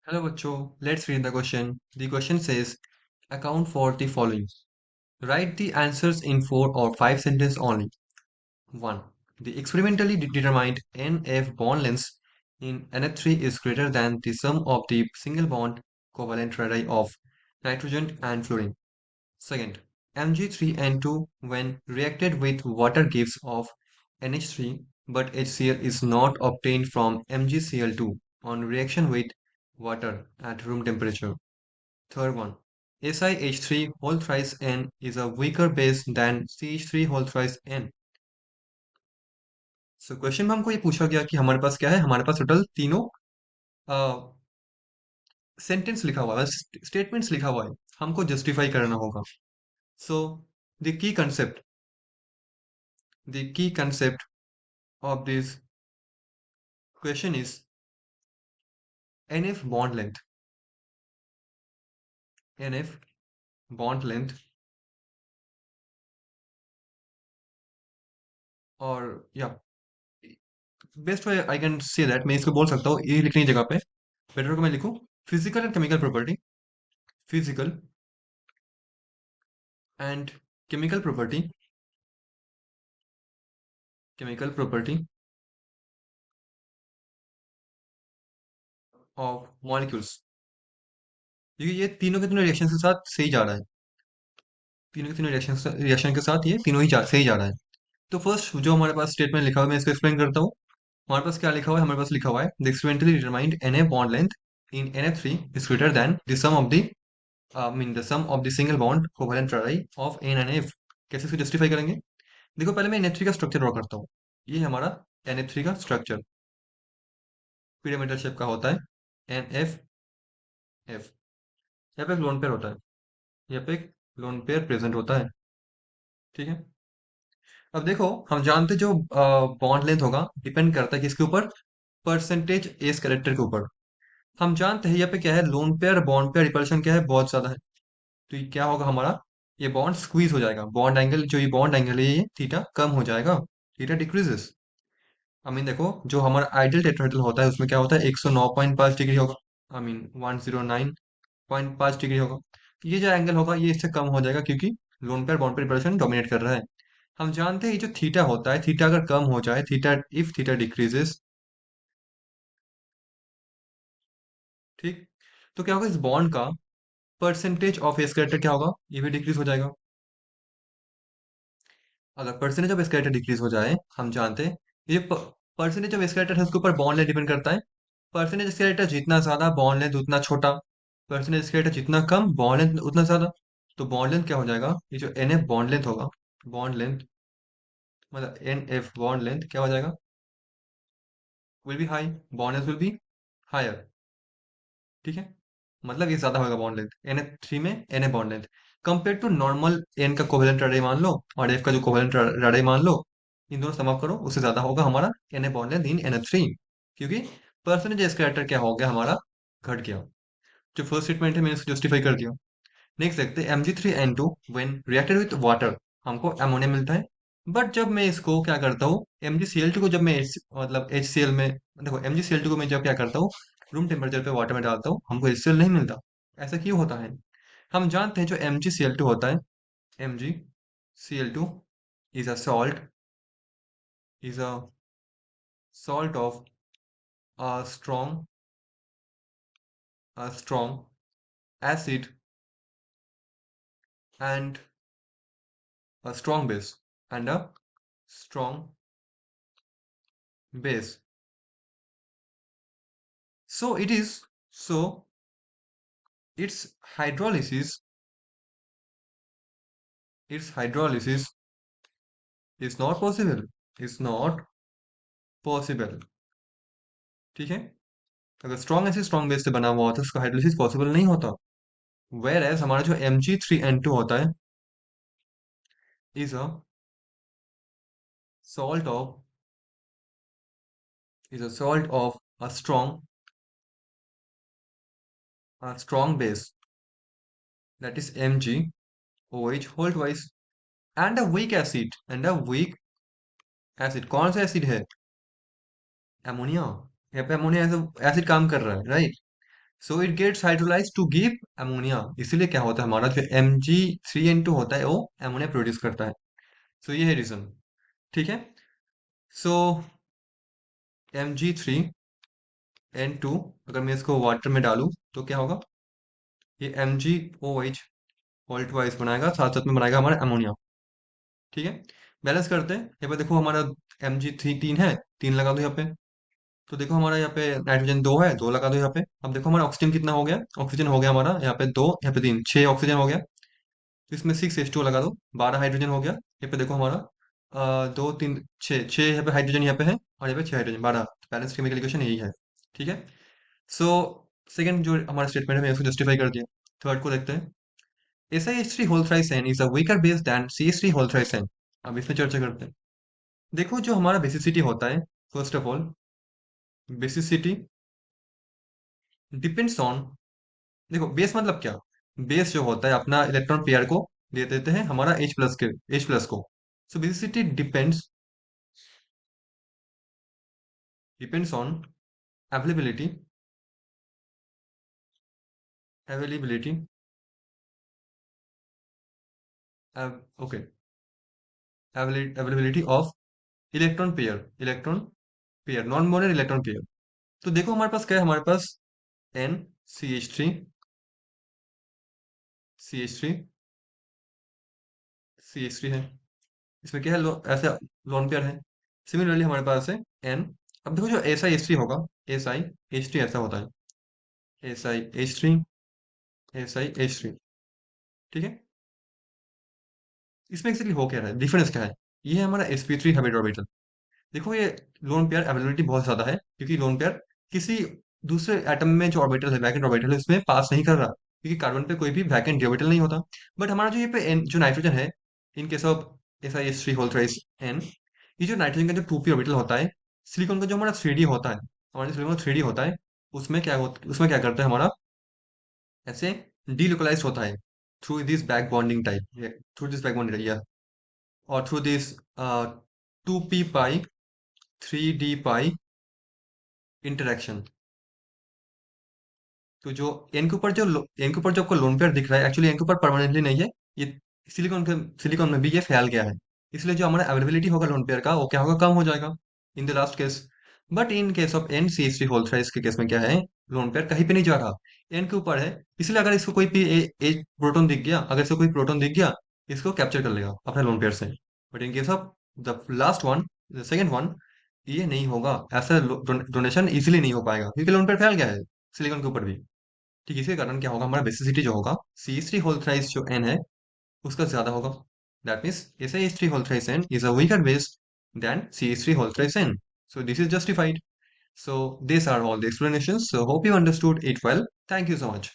Hello, Bacho. Let's read the question. The question says, account for the following. Write the answers in 4 or 5 sentences only. 1. The experimentally determined NF bond length in NF3 is greater than the sum of the single bond covalent radii of nitrogen and fluorine. Second, Mg3N2 when reacted with water gives off NH3, but HCl is not obtained from MgCl2 on reaction with water at room temperature. Third one, SiH3 whole thrice N is a weaker base than CH3 whole thrice N. So question में हमको ये पूछा गया कि हमारे पास क्या है, हमारे पास टोटल तीनों सेंटेंस लिखा हुआ है, स्टेटमेंट्स लिखा हुआ है, हमको जस्टिफाई करना होगा. So the key concept of this question is NF bond length. NF bond length और या best way I can say that मैं इसको बोल सकता हूँ ये लिखने की जगह पे बेटर को मैं लिखूँ physical and chemical property. Physical and chemical property. Chemical property of molecules. ये तीनों के तीनों रिएक्शन के साथ सही जा रहा है. तीनों के तीनों रिएक्शन के साथ ये तीनों ही सही जा रहा है. तो फर्स्ट जो हमारे पास स्टेटमेंट लिखा हुआ है मैं इसको एक्सप्लेन करता हूँ. हमारे पास क्या लिखा हुआ है, हमारे पास लिखा हुआ है the experimentally determined N A bond length in NF3 is greater than the sum of the the sum of the single bond covalent radii of N and F. कैसे इसको जस्टिफाई करेंगे? देखो पहले मैं NF3 का स्ट्रक्चर ड्रॉ करता हूँ. ये हमारा NF3 का स्ट्रक्चर पिरामिडल शेप का होता है. NF F. यहाँ पे एक लोन पेयर होता है. यहाँ पे एक लोन पेयर प्रेजेंट होता है. ठीक है. अब देखो हम जानते हैं जो बॉन्ड लेंथ होगा डिपेंड करता है किसके ऊपर, परसेंटेज एस कैरेक्टर के ऊपर. हम जानते हैं यहाँ पे क्या है, lone pair bond pair repulsion क्या है, बहुत ज्यादा है. तो ये क्या होगा हमारा, ये बॉन्ड स्क्वीज हो जाएगा. बॉन्ड एंगल जो ये बॉन्ड एंगल है ये थीटा कम हो जाएगा. Theta decreases. आई मीन देखो जो हमारा आइडियल टेट्राहेड्रल होता है उसमें क्या होता है 109.5 डिग्री होगा. आई मीन 109.5 डिग्री होगा. ये जो एंगल होगा ये इससे कम हो जाएगा क्योंकि lone pair bond pair repulsion dominate कर रहा है. हम जानते हैं ये जो थीटा होता है, थीटा अगर कम हो जाए, थीटा इफ थीटा डिक्रीजेस, ठीक, तो क्या होगा इस बॉन्ड का परसेंटेज ऑफ स्केलेटन क्या होगा, ये भी डिक्रीज हो जाएगा. अगर परसेंटेज ऑफ स्केलेटन डिक्रीज हो जाए, हम जानते हैं ये परसेंटेज ऑफ स्केलेटन है उसके ऊपर बॉन्ड लेंथ डिपेंड करता है. परसेंटेज स्केलेटन जितना ज्यादा बॉन्ड लेंथ उतना छोटा, परसेंटेज स्केलेटन जितना कम बॉन्ड लेंथ उतना ज्यादा. तो बॉन्ड लेंथ क्या हो जाएगा, ये जो एन एफ बॉन्ड लेंथ होगा, बॉन्ड लेंथ मतलब एन एफ बॉन्ड लेंथ क्या हो जाएगा, will be high. Bond length will be higher. ठीक है. मतलब ये ज्यादा होगा bond length N F three में N A bond length compare to normal N का कोवेलेंट रडाई मान लो और एफ का जो कोवेलेंट रडाई मान लो. इन दोनों सम अप करो उससे ज्यादा होगा हमारा N A bond length in N F three. क्योंकि परसेंटेज एस कैरेक्टर क्या हो गया हमारा, घट गया. जो फर्स्ट स्टेटमेंट है मैंने इसको जस्टिफाई कर दिया. नेक्स्ट देखते हैं Mg3N2 when reacted with water, हमको अमोनिया मिलता है. बट जब मैं इसको क्या करता हूँ MgCl2 को जब मैं मतलब HCl में, देखो MgCl2 को मैं जब क्या करता हूँ रूम टेम्परेचर पे वाटर में डालता हूँ हमको HCl नहीं मिलता. ऐसा क्यों होता है? हम जानते हैं जो MgCl2 होता है, MgCl2 is a salt, is a salt of a strong acid and a strong base and a strong base. So it is, so its hydrolysis, its hydrolysis is not possible, is not possible. ठीक है. अगर strong acid strong base से बना हुआ होता है उसका hydrolysis possible नहीं होता. वेर एज हमारा जो Mg3N2 होता है is a salt of, is a salt of a strong base, that is MgOH whole twice, and a weak acid, and a weak acid. कौन सा एसिड है? अमोनिया. यहाँ पे अमोनिया एसिड काम कर रहा है, right. So it gets hydrolyse to give ammonia. इसीलिए क्या होता है, हमारा जो Mg3n2 होता है वो अमोनिया प्रोड्यूस करता है। सो ये है रीजन। ठीक है। सो Mg3n2, अगर मैं इसको वाटर में डालूं तो क्या होगा, ये MgOH ऑल्ट वाइज बनाएगा, साथ साथ में बनाएगा हमारा अमोनिया। ठीक है। बैलेंस करते हैं, यहाँ पे देखो हमारा Mg3 3 है, 3 लगा दो यहाँ पे। तो देखो हमारा यहाँ पे नाइट्रोजन 2 है, 2 लगा दो यहाँ पे। अब देखो हमारा ऑक्सीजन कितना हो गया, ऑक्सीजन हो गया हमारा यहाँ पे 2, यहाँ पे 3, 6 ऑक्सीजन हो गया। तो इसमें 6H2 लगा दो, 12 हाइड्रोजन हो गया। यहाँ पे देखो हमारा 2 3 6 यहाँ पे हाइड्रोजन यहाँ पे है, और यहाँ पे 6 हाइड्रोजन, 12। बैलेंस केमिकल इक्वेशन यही है। ठीक है। सो सेकंड जो हमारा स्टेटमेंट है, मैं इसको जस्टिफाई कर दिया। थर्ड को देखते हैं। SiH3 whole thrice N is a weaker base than CH3 whole thrice N। अब इसमें चर्चा करते हैं। देखो जो हमारा बेसिसिटी होता है, first of all basicity depends on, देखो बेस मतलब क्या, बेस जो होता है अपना इलेक्ट्रॉन पेयर को दे देते हैं हमारा H प्लस को। So basicity depends on availability availability okay, availability of electron pair non molar electron pair. तो देखो हमारे पास क्या है, हमारे पास N C H three C H three है। इसमें क्या है, ऐसे लोन पेयर है। सिमिलरली हमारे पास है एन। अब देखो जो SiH3 होगा, SiH3 ऐसा होता है, SiH3 ठीक है। इसमें एक्चुअली हो क्या रहा है, डिफरेंस क्या है, ये है हमारा sp3 हैबिट ऑर्बिटल। देखो ये लोन पेयर अवेलेबिलिटी बहुत ज्यादा है, क्योंकि लोन पेयर किसी दूसरे एटम में जो ऑर्बिटल है, वैकेंट ऑर्बिटल है, उसमें पास नहीं कर रहा, क्योंकि कार्बन पे कोई भी वैकेंट ऑर्बिटल नहीं होता। बट हमारा जो ये पे जो नाइट्रोजन है, in case of SiH3 whole thrice N, ये जो नाइट्रोजन का जो 2p ऑर्बिटल होता है, सिलिकॉन का जो हमारा 3D होता है, हमारा सिलिकॉन 3D होता है, उसमें क्या करता है हमारा, ऐसे डीलोकलाइज होता है through this back bonding type, through this back bonding, और through this 2p pi 3d pi interaction. तो जो एन के ऊपर जो आपको लोन पेयर दिख रहा है, एक्चुअली एन के ऊपर परमानेंटली नहीं है, ये सिलिकॉन में भी ये फैल गया है। इसलिए जो हमारा अवेलेबिलिटी होगा लोन पेयर का, वो क्या होगा, कम हो जाएगा in the last case. But in case of NCH3 whole thrice के केस में क्या है, लोन पेयर कहीं पे नहीं जा रहा, एन के ऊपर है। इसलिए अगर इसको कोई भी एक प्रोटोन दिख गया, अगर इसको कोई प्रोटोन दिख गया, इसको कैप्चर कर लेगा अपने लोन पेयर से। But in case of the last one, the second one, ये नहीं होगा, ऐसा डोनेशन इजिली नहीं हो पाएगा, क्योंकि लोन पेयर फैल गया है सिलिकॉन के ऊपर भी। ठीक इसी कारण क्या होगा, हमारा बेसिसिटी जो होगा, CH3 होल थ्राइस जो N है, उसका ज्यादा होगा। That means SiH3 whole thrice N is a weaker base than CH3 whole thrice N। So this is justified. So these are all the explanations. So hope you understood it well. Thank you so much.